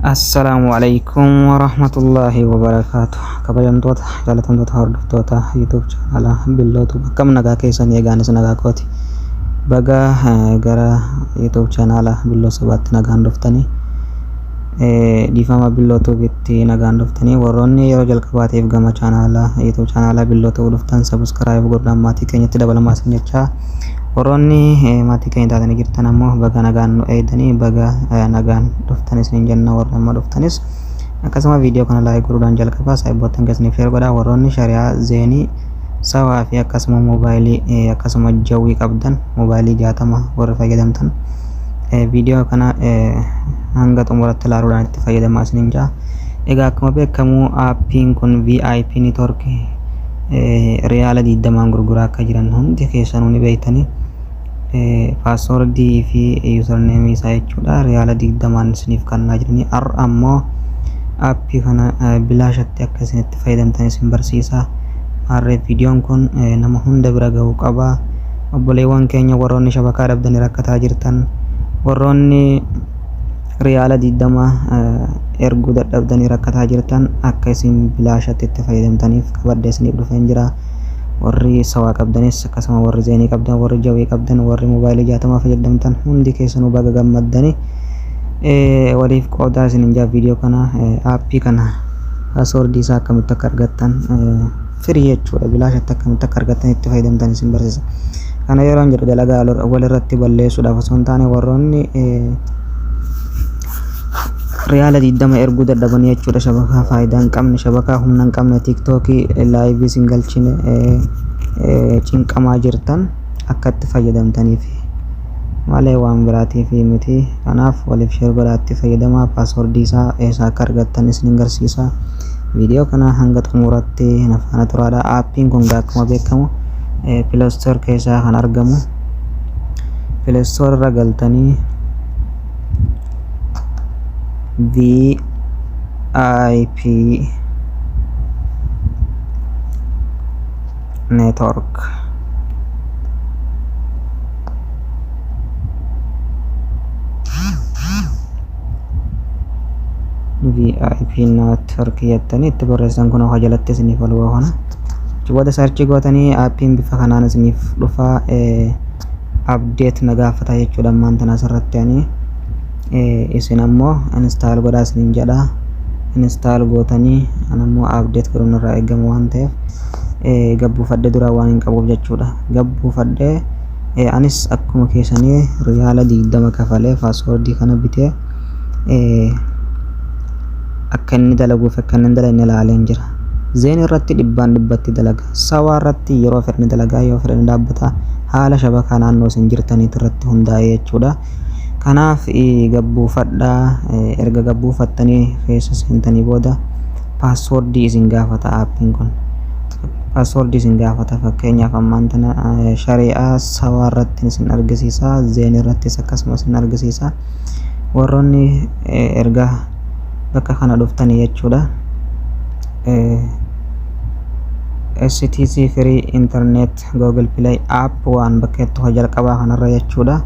Assalamualaikum warahmatullahi wabarakatuh. Kabajamtoota jaalatamtoota hordoftoota YouTube channel Billootu akkam nagaa keessan eegaanis nagaa kooti. Baga gara YouTube channel Billoo sabaatti nagaan dhuftanii dhiifama Billootu bitti nagaan dhuftanii warroonni yeroo jalqabaatiif gama channel YouTube channel Billootu dhuftan subscribe godhaan maatii keenyatti dabalamaa isin jechaa warroonni maatii keenya taatanii jirtan ammoo baga nagaan nu eedanii baga nagaan dhuftanis ni jenna warra amma dhuftanis akkasuma viidiyoo kana like godhuudhaan jalqabaa saayibootan keessaniif share godhaa warroonni shari'aa zeenii sawaa fi akkasuma moobaayilii akkasuma jawwii qabdan moobaayilii 60 warra fayyadamtan viidiyoo kana hanga xumuratti ilaaluudhaan itti fayyadamaa isiniin jaa. Egaa akkuma beekamu aappiin kun VIP network riyaala 20 gurguraa akka jiran hundi keessanuu ni beektanii passwordii fi username isaa jechuudha riyaala 20 isiniif kennaa jiranii ammoo aappii kana bilaashatti akka isinitti fayyadamtan isin barsiisa. Harree viidiyoon kun nama hunda bira gahuu qaba. Obboleewwan keenya warroonni shabakaa dhabdanii rakkataa jirtan warroonni riyaala 20 erguu dadhabdanii rakkataa jirtan akka isin bilaashatti itti fayyadamtaniif qabadde isiniif dhufeen jira. Warri sawaa qabdanis akkasuma warri zeenii qabdan warri jawwii qabdan warri moobaayilii 60 fayyadamtan hundi keessanuu baga gammaddanii waliif qoodaa isiniin jaa. Viidiyoo kana aappii kana passwordii isaa akkamitti akka argattan firii jechuudha bilaashatti akkamitti akka argattan itti fayyadamtan isin barsiisa. Kana yeroon jedhu dalagaa walirratti balleessuudhaaf osoo hin taane warroonni riyaala 20 erguu dadhabanii jechuudha shabakaa faayidaa hin qabne shabakaa humna hin qabne tiiktookii laayivii isin galchine cinqamaa jirtan akka itti fayyadamtaniif malee waan biraatiif miti. Kanaaf waliif share godhaatti fayyadamaa passwordii isaa eessaa akka argattan isin agarsiisa. Viidiyoo kana hanga xumuratti na faana turaadha. Aappiin kun akkuma beekamu Play Store keessaa kan argamu. Play Store irra galtanii VIP network jettanii itti barreessan kun hojii jalatti isiniif waluu kana wada sarchi gootanii aappiin bifa kanaan isiniif dhufaa update na gaafata jechuudha. Ammaan tana asirratti ani isin ammoo install godhaa isiniin jedha. Install gootanii an ammoo update godhuun irraa eegamu waan ta'eef gabbuufadhee dura waan hin qabuuf jechuudha. Gabbuufadhee anis akkuma keessanii riyaala 20 kafalee passwordii kana bitee akka inni dalaguuf akka inni dalagne ilaaleen jira. Zeen irratti dhibbatti dalaga. Sawaa irratti yeroo fedhan dalagaa yoo fedhan dhaabbata haala shabakaa naannoo isin jirtaniit irratti hundaa'ee jechuudha. Kanaaf gabbuufadhaa erga gabbuufattanii keessa seentanii booda passwordii isin gaafata. Aappiin kun passwordii isin gaafata. Fakkeenyaaf ammaan tana shari'aa sawaa irratti isin argisiisa zeen irrattis akkasumas isin argisiisa. Warroonni erga bakka kana dhuftanii jechuudha STC free internet Google Play app waan bakka itti jalqabaa kanarra jechuudha.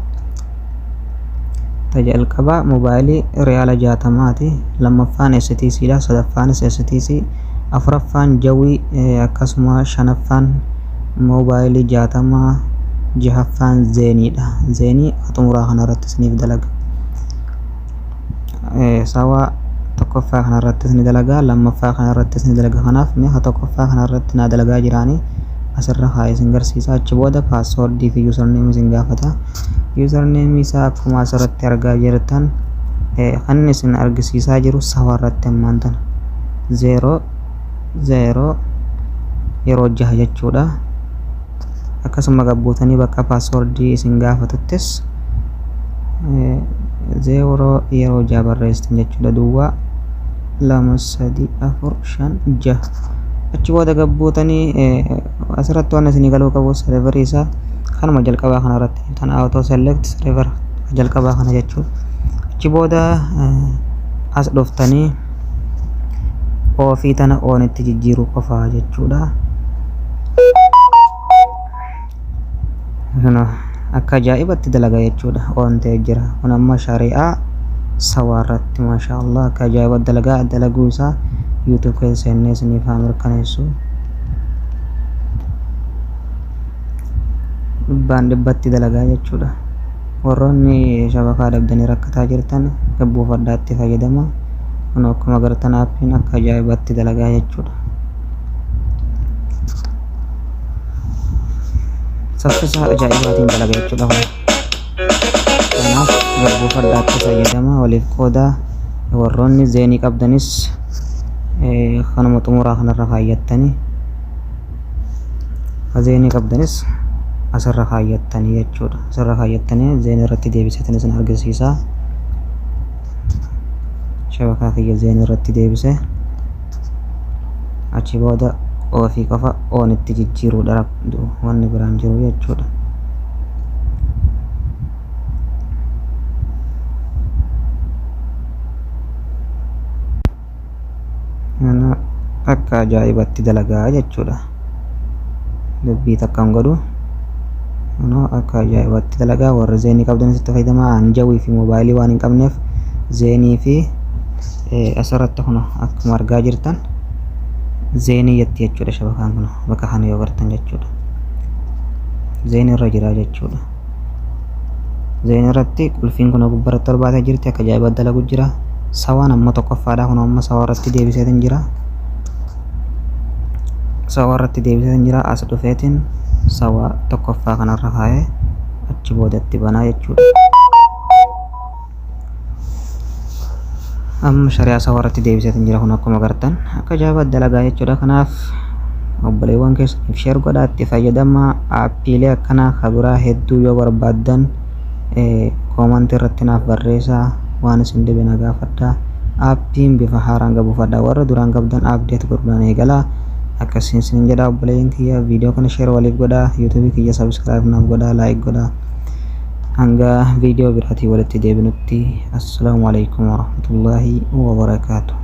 Tajalqabaa moobaayilii riyaala 60ti, lammaffaan STC dha, sadaffaanis STC, afuraffaan jawwii akkasuma shanaffaan moobaayilii 60, jahaffaan zeeniidha. Zeenii xumuraa kanarratti isiniif dalaga. Sawaa tokkoffaa kanarratti isiniif dalaga, lammaffaa kanarratti isiniif dalaga. Kanaaf mee tokkoffaa kanarratti naa dalagaa jiraanii asirra haa isin agarsiisa. Achi booda passwordii fi username isin gaafata. Username isaa akkuma asirratti argaa jirtan kan isin argisiisaa jiru sawaa irratti ammaan tana 00 yeroo 6 jechuudha. Akkasuma gabbuutanii bakka passwordii isin gaafatuttis 0 yeroo 6 barreessitan jechuudha. Duwwaa 2 3 4 5 6 achi booda gabbuutanii asirratti waan isin galuu qabu serverii isaa kanuma jalqabaa kana irratti kan auto select server jalqabaa kana jechuudha. Achi booda as dhuftanii ofii tana on itti jijjiiruu qofaa jechuudha. Akka ajaa'ibatti dalaga jechuudha. On ta'ee jira. Kun amma shari'aa sawaarratti maashaallah akka ajaa'iba dalaguu isaa YouTube keessa seennee isiniif haa mirkaneessu. Dhibbaan dhibbatti dalagaa jechuudha. Warroonni shabakaa dhabdanii rakkataa jirtan buufadhaatti fayyadama. Kun akkuma agartan aappiin akka ajaa'ibatti dalagaa jechuudha. Saffisa ajaa'ibaatiin dalagaa jechuudha. Kanaaf buufadhaatti fayyadama. Waliif qooda warroonni zeenii qabdanis kanuma xumuraa kanarra kaayyattanii zeenii qabdanis asirra kaayyattanii jechuudha. Asirra kaayyattanii zeenii irratti deebisatanii isin argisiisa. Shabakaa kiyya zeenii irratti deebise achi booda ofii qofa oonitti jijjiiruudha rabdu wanni biraan jiru jechuudha. Akka ajaa'ibatti dalagaa jechuudha. Dubbii takkaan godhu akka ajaa'ibatti dalagaa. Warra zeenii qabdanis itti fayyadamaa. Anjawii fi moobaayilii waan hin qabneef zeenii fi asirratti kun akkuma argaa jirtan zeenii jetti jechuudha. Shabakaan kun bakka kana yoo bartan jechuudha. Zeenii irra jira jechuudha. Zeenii irratti qulfiin kun gubbarratti torbaatee jirti. Akka ajaa'ibatti dalagu jira. Sawaan amma tokkoffaadha. Kun amma sawaa irratti deebiseetiin jira. Sawaa irratti deebiseetiin jira. As dhufeetiin sawaa tokkoffaa kanarra kaa'ee achi boodatti banaa jechuudha. Amma shari'aa sawaa irratti deebiseetiin jira. Kun akkuma agartan akka ajaa'ibatti dalagaa jechuudha. Kanaaf obboleewwan keessaniif sheer godhaa, itti fayyadamaa. Aappiilee akkanaa kabiraa hedduu yoo barbaaddan koomantii irratti naaf barreessaa. Waan isin dhibe na gaafadhaa. Aappiin bifa haaraan buufadhaa. Warra duraan qabdan abdeet godhuudhaan eegalaa. Akkasiin isin jedha obboleeyyan kiyya. Viidiyoo kana sheer waliif godhaa. YouTube kiyya subscribe naaf godhaa, like godhaa. Hanga viidiyoo biraatii walitti deebinutti. Assalaamu alaikum warahmatullaahi wabarakaatuh.